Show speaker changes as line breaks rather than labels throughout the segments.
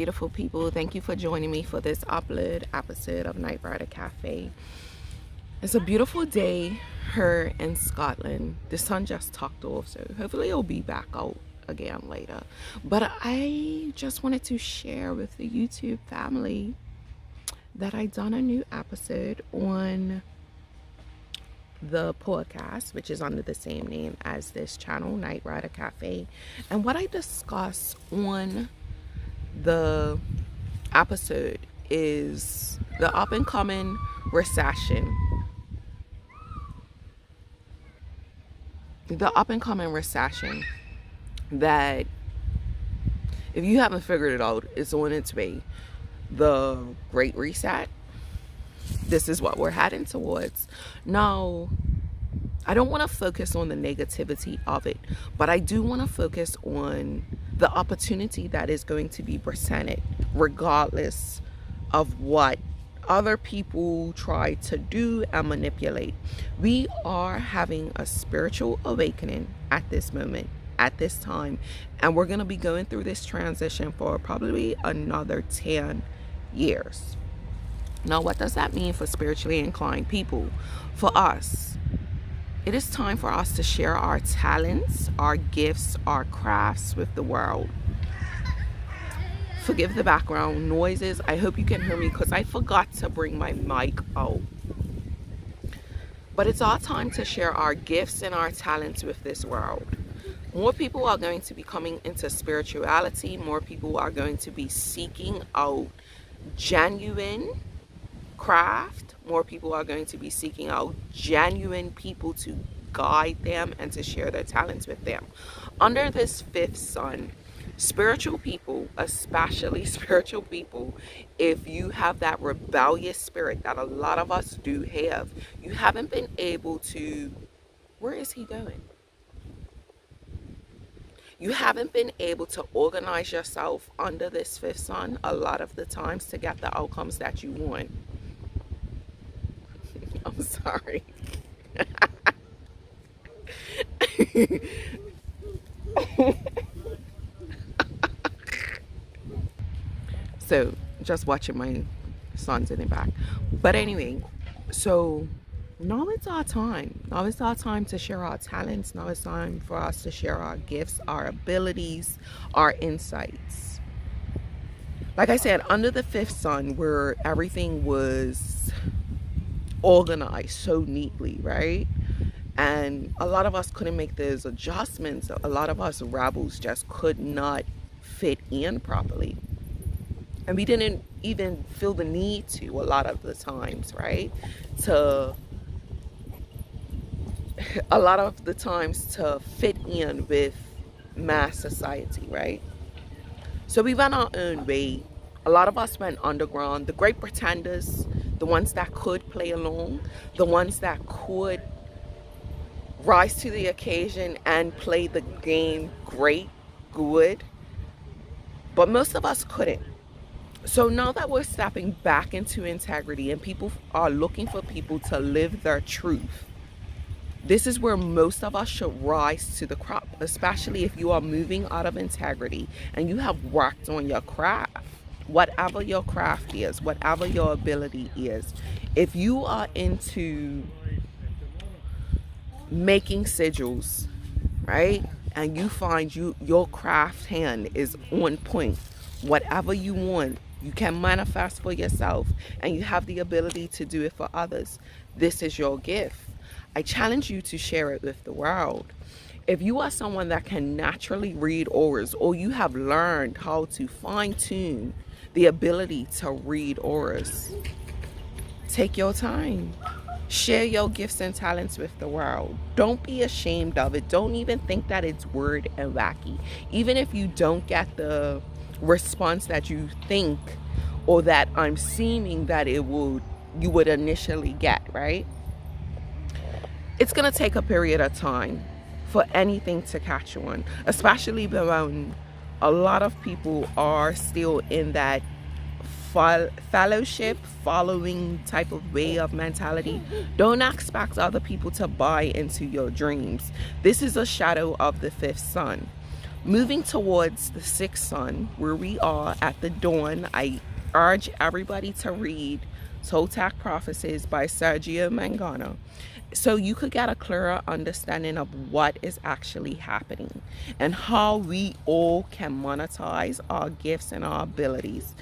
beautiful people. Thank you for joining me for this upload episode of NiteRiderCafe. It's a beautiful day here in Scotland. The sun just tucked off, so hopefully it'll be back out again later. But I just wanted to share with the YouTube family that I done a new episode on the podcast, which is under the same name as this channel, NiteRiderCafe. And what I discuss on the episode is the up and coming recession. The up and coming recession that, if you haven't figured it out, it's on its way. The Great Reset. This is what we're heading towards. Now, I don't want to focus on the negativity of it, but I do want to focus on the opportunity that is going to be presented, regardless of what other people try to do and manipulate. We are having a spiritual awakening at this moment, at this time, and we're going to be going through this transition for probably another 10 years. Now, what does that mean for spiritually inclined people? For us, it is time for us to share our talents, our gifts, our crafts with the world. Forgive the background noises. I hope you can hear me because I forgot to bring my mic out. But it's our time to share our gifts and our talents with this world. More people are going to be coming into spirituality. More people are going to be seeking out genuine craft. More people are going to be seeking out genuine people to guide them and to share their talents with them. Under this fifth sun, spiritual people, especially spiritual people, if you have that rebellious spirit that a lot of us do have, you haven't been able to, where is he going? You haven't been able to organize yourself under this fifth sun a lot of the times to get the outcomes that you want. I'm sorry. So, just watching my sons in the back. But anyway, so now it's our time. Now it's our time to share our talents. Now it's time for us to share our gifts, our abilities, our insights. Like I said, under the fifth sun, where everything was organized so neatly, right? And a lot of us couldn't make those adjustments. A lot of us rebels just could not fit in properly. And we didn't even feel the need to a lot of the times, right? To fit in with mass society, right? So we went our own way. A lot of us went underground. The great pretenders, the ones that could play along, the ones that could rise to the occasion and play the game great, good. But most of us couldn't. So now that we're stepping back into integrity and people are looking for people to live their truth, this is where most of us should rise to the crop, especially if you are moving out of integrity and you have worked on your craft, whatever your craft is, whatever your ability is. If you are into making sigils, right, and you find your craft hand is on point, whatever you want, you can manifest for yourself, and you have the ability to do it for others. This is your gift. I challenge you to share it with the world. If you are someone that can naturally read auras, or you have learned how to fine-tune the ability to read auras, take your time. Share your gifts and talents with the world. Don't be ashamed of it. Don't even think that it's weird and wacky. Even if you don't get the response that you think or that I'm seeming that you would initially get, right? It's gonna take a period of time for anything to catch on, especially when a lot of people are still in that fellowship following type of way of mentality. Don't expect other people to buy into your dreams. This is a shadow of the fifth sun. moving towards the sixth sun, where we are at the dawn. I urge everybody to read Toltec Prophecies by Sergio Mangano, so you could get a clearer understanding of what is actually happening and how we all can monetize our gifts and our abilities.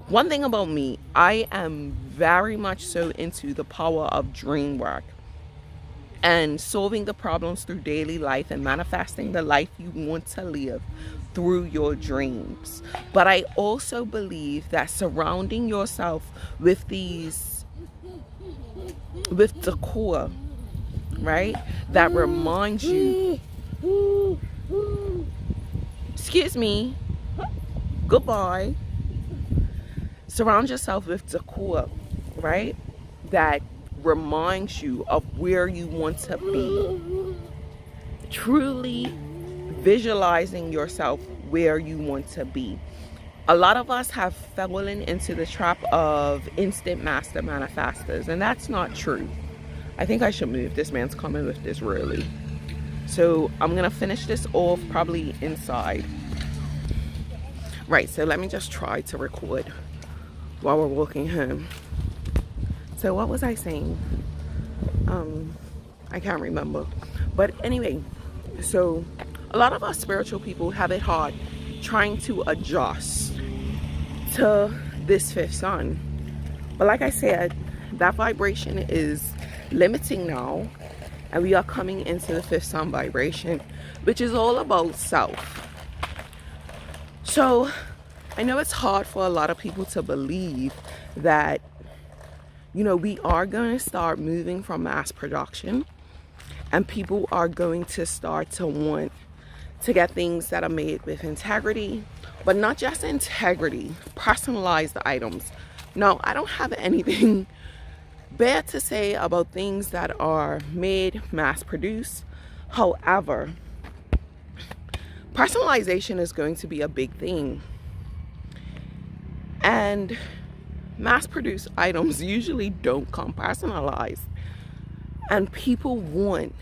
One thing about me, I am very much so into the power of dream work and solving the problems through daily life and manifesting the life you want to live through your dreams. But I also believe that surrounding yourself with decor, right, that reminds you, excuse me, goodbye. Surround yourself with decor, right, that reminds you of where you want to be. Truly visualizing yourself where you want to be. A lot of us have fallen into the trap of instant master manifestors, and that's not true. I think I should move. This man's coming with this really. So I'm gonna finish this off probably inside. Right, so let me just try to record while we're walking home. So what was I saying? I can't remember. But anyway, so a lot of us spiritual people have it hard trying to adjust to this fifth sun. But like I said, that vibration is limiting now, and we are coming into the fifth sun vibration, which is all about self. So I know it's hard for a lot of people to believe that, you know, we are going to start moving from mass production, and people are going to start to want to get things that are made with integrity, but not just integrity, personalized items. No, I don't have anything bad to say about things that are made, mass produced. However, personalization is going to be a big thing. And mass-produced items usually don't come personalized. And people want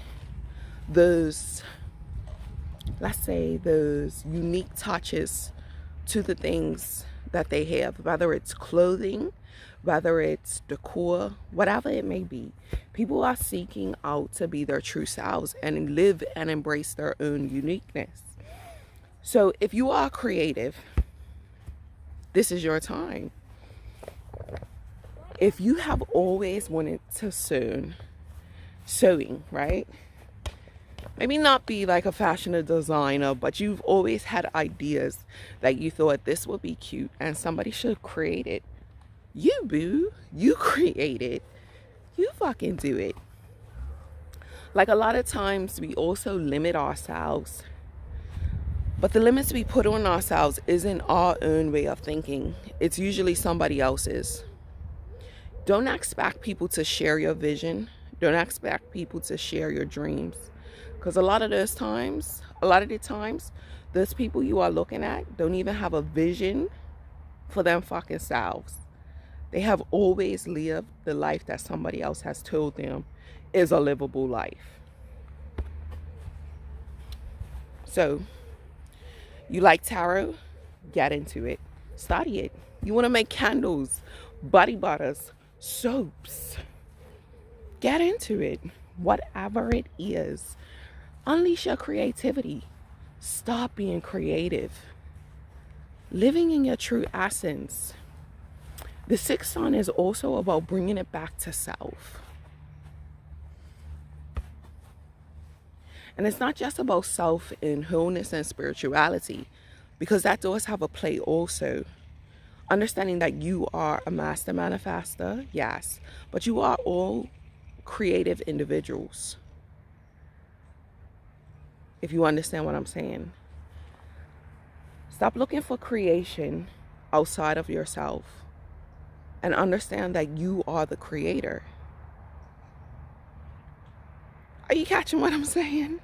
those, let's say, those unique touches to the things that they have, whether it's clothing, whether it's decor, whatever it may be. People are seeking out to be their true selves and live and embrace their own uniqueness. So if you are creative, this is your time. If you have always wanted to sewing, right? Maybe not be like a fashion designer, but you've always had ideas that you thought this would be cute and somebody should create it. You, boo, you create it. You fucking do it. Like a lot of times we also limit ourselves, but the limits we put on ourselves isn't our own way of thinking. It's usually somebody else's. Don't expect people to share your vision. Don't expect people to share your dreams. Because a lot of the times, those people you are looking at don't even have a vision for them fucking selves. They have always lived the life that somebody else has told them is a livable life. So, you like tarot? Get into it. Study it. You want to make candles, body butters, soaps? Get into it. Whatever it is. Unleash your creativity. Stop being creative. Living in your true essence. The sixth sun is also about bringing it back to self. And it's not just about self in wholeness and spirituality, because that does have a play also. Understanding that you are a master manifester, yes, but you are all creative individuals. If you understand what I'm saying. Stop looking for creation outside of yourself and understand that you are the creator. Are you catching what I'm saying?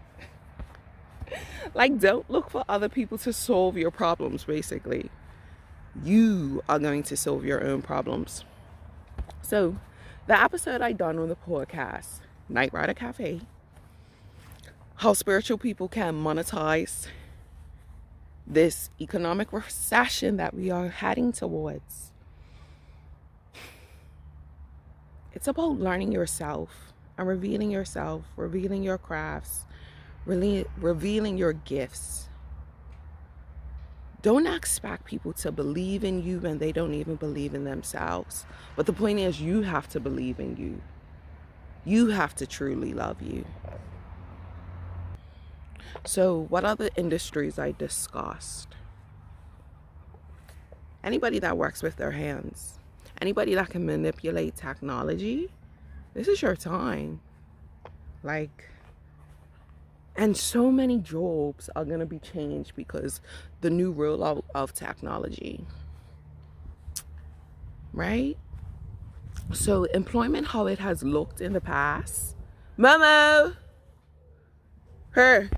Like, don't look for other people to solve your problems, basically. You are going to solve your own problems. So, the episode I done on the podcast, NiteRiderCafe, how spiritual people can monetize this economic recession that we are heading towards. It's about learning yourself and revealing yourself, revealing your crafts, really revealing your gifts. Don't expect people to believe in you when they don't even believe in themselves. But the point is, you have to believe in you. You have to truly love you. So what other industries I discussed? Anybody that works with their hands, anybody that can manipulate technology, this is your time. And so many jobs are going to be changed because the new rollout of technology, right? So employment, how it has looked in the past, Momo, her,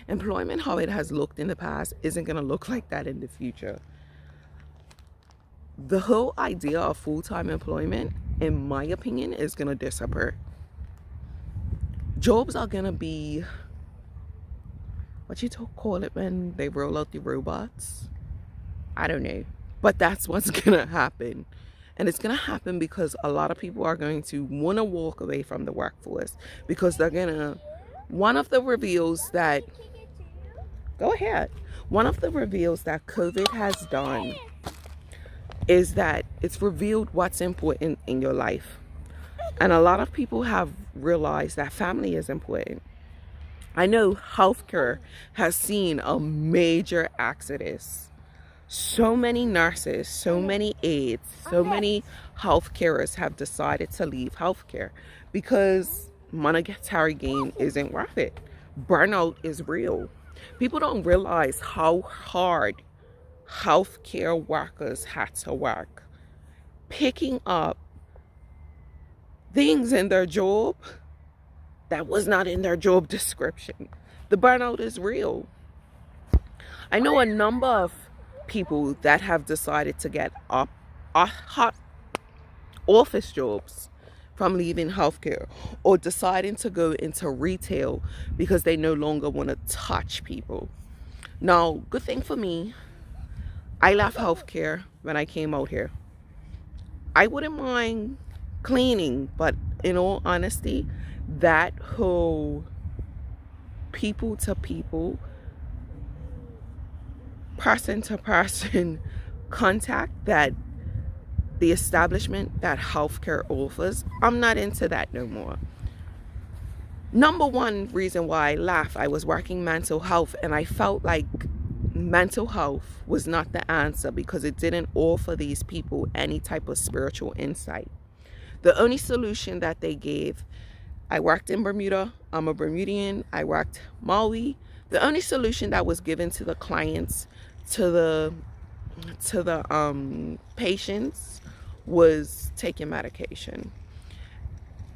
employment, how it has looked in the past isn't going to look like that in the future. The whole idea of full-time employment, in my opinion, is going to disappear. Jobs are going to be, what you call it when they roll out the robots? I don't know. But that's what's going to happen. And it's going to happen because a lot of people are going to want to walk away from the workforce because they're going to, one of the reveals that, go ahead, one of the reveals that COVID has done is that it's revealed what's important in your life. And a lot of people have realized that family is important. I know healthcare has seen a major exodus. So many nurses, so many aides, so many healthcarers have decided to leave healthcare because monetary gain isn't worth it. Burnout is real. People don't realize how hard healthcare workers had to work picking up things in their job that was not in their job description. The burnout is real. I know a number of people that have decided to get hot office jobs from leaving healthcare or deciding to go into retail because they no longer want to touch people. Now, good thing for me, I left healthcare when I came out here. I wouldn't mind cleaning, but in all honesty, that whole people to people, person to person contact that the establishment that healthcare offers, I'm not into that no more. Number one reason why I left, I was working mental health and I felt like mental health was not the answer because it didn't offer these people any type of spiritual insight. The only solution that they gave, I worked in Bermuda, I'm a Bermudian, I worked Maui. The only solution that was given to the clients, to the patients, was taking medication.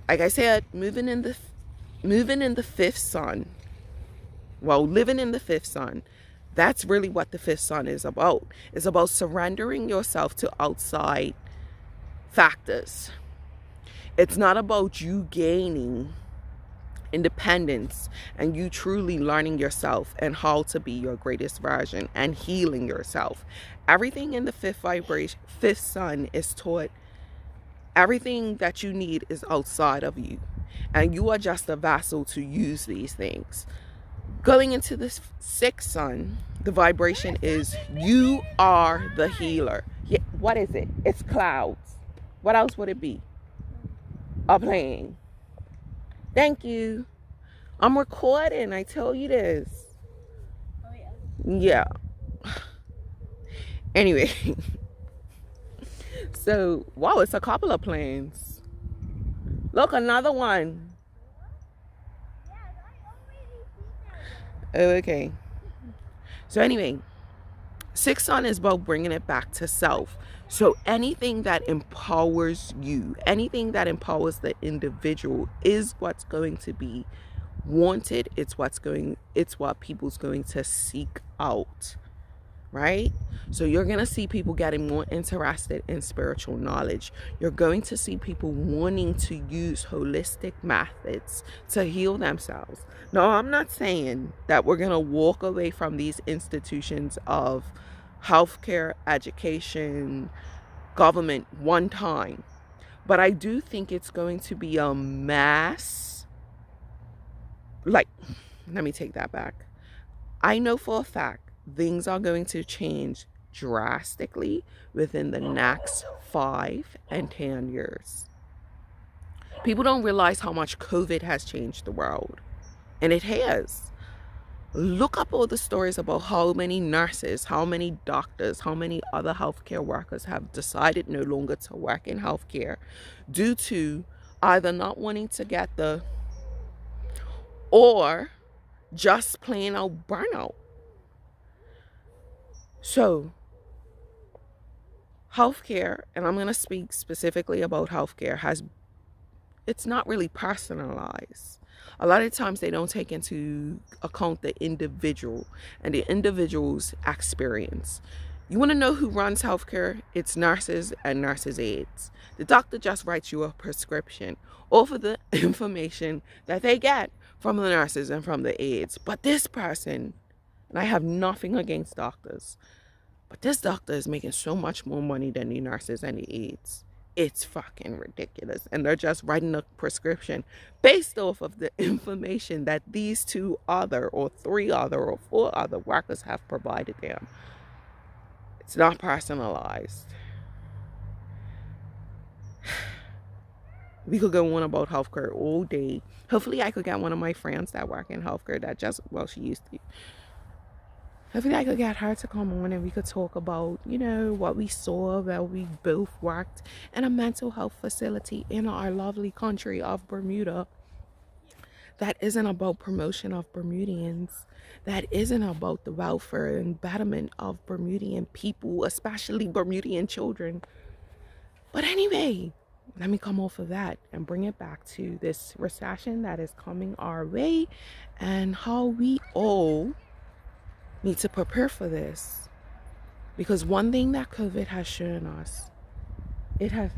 Like I said, moving in the fifth sun, well, living in the fifth sun, that's really what the fifth sun is about. It's about surrendering yourself to outside factors. It's not about you gaining independence and you truly learning yourself and how to be your greatest version and healing yourself. Everything in the fifth sun is taught. Everything that you need is outside of you, and you are just a vessel to use these things. Going into this sixth sun, the vibration is you are the healer. Yeah, what is it? It's clouds. What else would it be? A plane. Thank you. I'm recording. I tell you this. Oh, yeah. Anyway. So, wow, it's a couple of planes. Look, another one. Okay. So anyway, sixth sun is about bringing it back to self. So anything that empowers you, anything that empowers the individual is what's going to be wanted. It's what people's going to seek out, right? So you're going to see people getting more interested in spiritual knowledge. You're going to see people wanting to use holistic methods to heal themselves. No, I'm not saying that we're going to walk away from these institutions of healthcare, education, government one time. But I do think it's going to be a mass, like, let me take that back. I know for a fact things are going to change drastically within the next 5 and 10 years. People don't realize how much COVID has changed the world. And it has. Look up all the stories about how many nurses, how many doctors, how many other healthcare workers have decided no longer to work in healthcare due to either not wanting to get the, or just plain out burnout. So healthcare, and I'm going to speak specifically about healthcare, it's not really personalized. A lot of times they don't take into account the individual and the individual's experience. You want to know who runs healthcare? It's nurses and nurses' aides. The doctor just writes you a prescription off of the information that they get from the nurses and from the aides. But this person, and I have nothing against doctors, but this doctor is making so much more money than the nurses and the aides. It's fucking ridiculous. And they're just writing a prescription based off of the information that these 2 other or 3 other or 4 other workers have provided them. It's not personalized. We could go on about healthcare all day. Hopefully I could get one of my friends that work in healthcare that just, well, she used to. Hopefully I could get her to come on and we could talk about, you know, what we saw while we both worked in a mental health facility in our lovely country of Bermuda. That isn't about promotion of Bermudians. That isn't about the welfare and betterment of Bermudian people, especially Bermudian children. But anyway, let me come off of that and bring it back to this recession that is coming our way and how we all need to prepare for this. Because one thing that COVID has shown us, it has...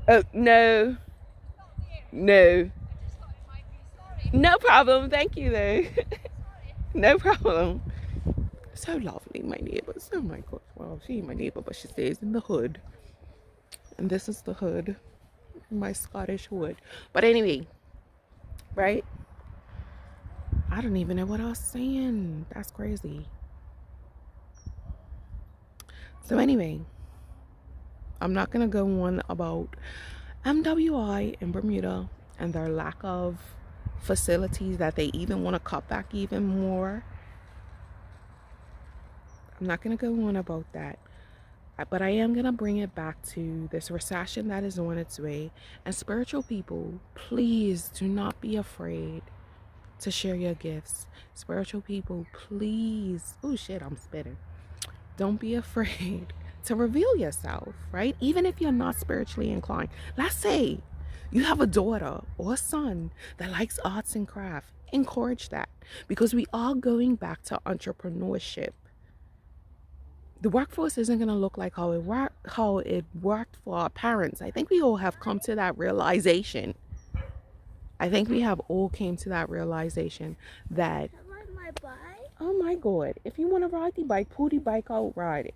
Oh, no. No. No problem. Thank you, though. No problem. So lovely, my neighbors. Oh, my God. Well, she ain't my neighbor, but she stays in the hood. And this is the hood. My Scottish hood. But anyway, right? I don't even know what I was saying. That's crazy. So anyway, I'm not going to go on about MWI in Bermuda and their lack of facilities that they even want to cut back even more. I'm not going to go on about that. But I am going to bring it back to this recession that is on its way. And spiritual people, please do not be afraid to share your gifts. Spiritual people, please, oh shit, I'm spitting. Don't be afraid to reveal yourself, right? Even if you're not spiritually inclined. Let's say you have a daughter or a son that likes arts and craft. Encourage that, because we are going back to entrepreneurship. The workforce isn't going to look like how it worked for our parents. I think we all have come to that realization. I think we have all came to that realization that,
ride my bike?
Oh my God, if you want to ride the bike, pull the bike out, ride it.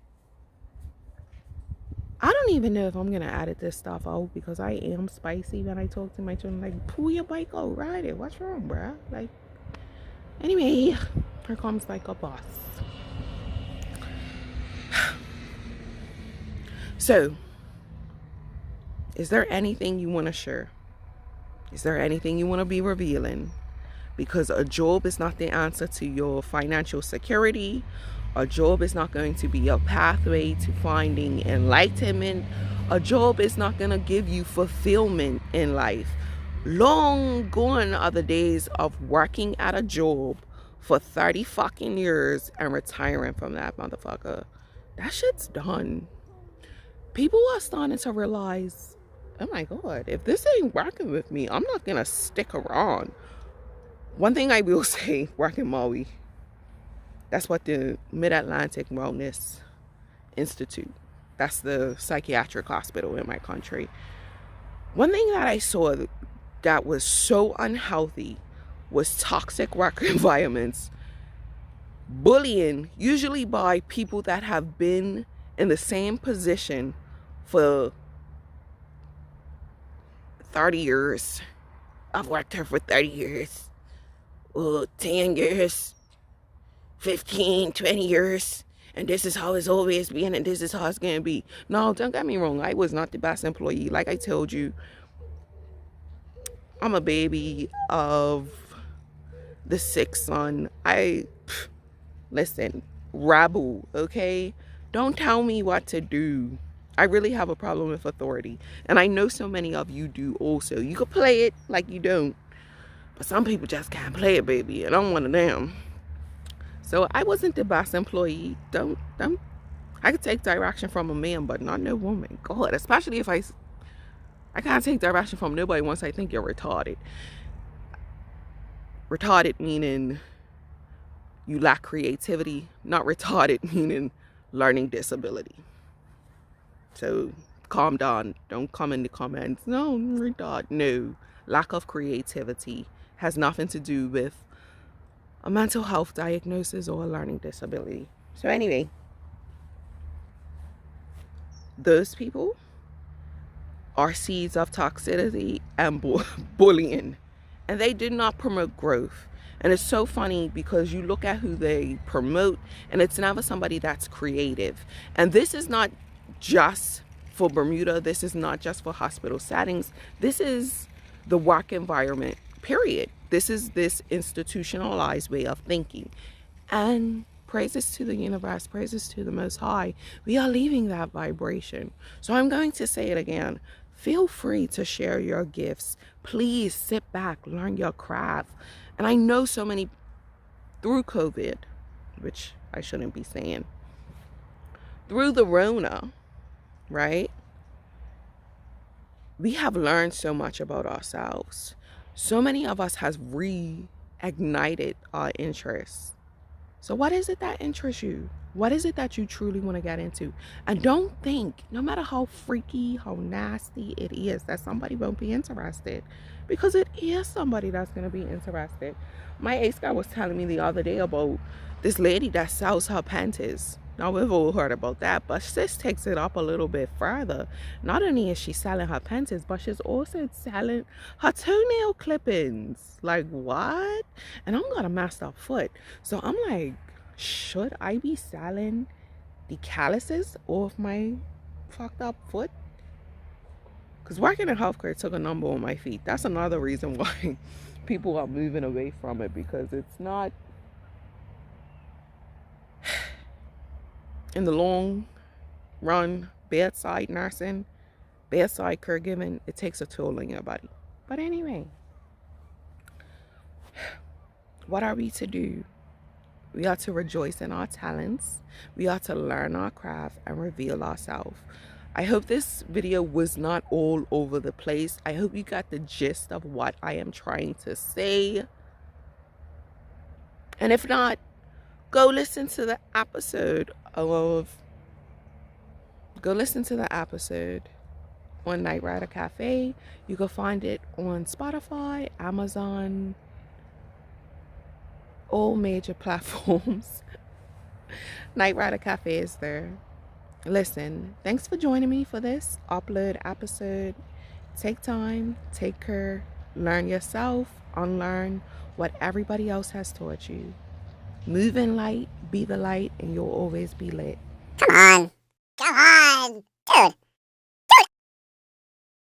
I don't even know if I'm going to edit this stuff out, because I am spicy when I talk to my children. Like, pull your bike out, ride it. What's wrong, bruh? Like, anyway, here comes like a bus. So, is there anything you want to share? Is there anything you want to be revealing? Because a job is not the answer to your financial security. A job is not going to be a pathway to finding enlightenment. A job is not going to give you fulfillment in life. Long gone are the days of working at a job for 30 fucking years and retiring from that motherfucker. That shit's done. People are starting to realize, oh my God, if this ain't working with me, I'm not gonna stick around. One thing I will say, working Maui, That's what the Mid-Atlantic Wellness Institute, that's the psychiatric hospital in my country. One thing that I saw that was so unhealthy was toxic work environments, bullying, usually by people that have been in the same position for 30 years. I've worked here for 30 years, 10 years, 15, 20 years, and this is how it's always been, and this is how it's going to be. No, don't get me wrong. I was not the best employee. Like I told you, I'm a baby of the sixth son. Listen, Rabu, okay? Don't tell me what to do. I really have a problem with authority. And I know so many of you do also. You could play it like you don't. But some people just can't play it, baby. And I'm one of them. So I wasn't the best employee. I could take direction from a man, but not no woman. God, especially if I can't take direction from nobody once I think you're retarded. Retarded meaning you lack creativity, not retarded meaning learning disability. So calm down. Don't come in the comments. No, I'm retarded. No. Lack of creativity has nothing to do with a mental health diagnosis or a learning disability. So anyway, those people are seeds of toxicity and bullying, and they did not promote growth. And it's so funny because you look at who they promote, and it's never somebody that's creative. And this is not just for Bermuda. This is not just for hospital settings. This is the work environment, period. This is this institutionalized way of thinking. And praises to the universe, praises to the Most High. We are leaving that vibration. So I'm going to say it again. Feel free to share your gifts. Please sit back, learn your craft. And I know so many through COVID, which I shouldn't be saying, through the Rona, right? We have learned so much about ourselves. So many of us has reignited our interests. So what is it that interests you? What is it that you truly want to get into? And don't think, no matter how freaky, how nasty it is, that somebody won't be interested. Because it is somebody that's going to be interested. My ex-guy was telling me the other day about this lady that sells her panties. Now, we've all heard about that, but sis takes it up a little bit further. Not only is she selling her panties, but she's also selling her toenail clippings. Like, what? And I'm got a messed up foot. So I'm like, should I be selling the calluses off my fucked up foot? Because working in healthcare took a number on my feet. That's another reason why people are moving away from it, because it's not, in the long run, bedside nursing, bedside caregiving, it takes a toll on your body. But anyway, what are we to do? We are to rejoice in our talents. We are to learn our craft and reveal ourselves. I hope this video was not all over the place. I hope you got the gist of what I am trying to say. And if not, go listen to the episode on NiteRiderCafe. You can find it on Spotify, Amazon, all major platforms. NiteRiderCafe is there. Listen, thanks for joining me for this upload episode. Take time, take care, learn yourself, unlearn what everybody else has taught you. Move in light, be the light, and you'll always be lit.
Come on. Come on.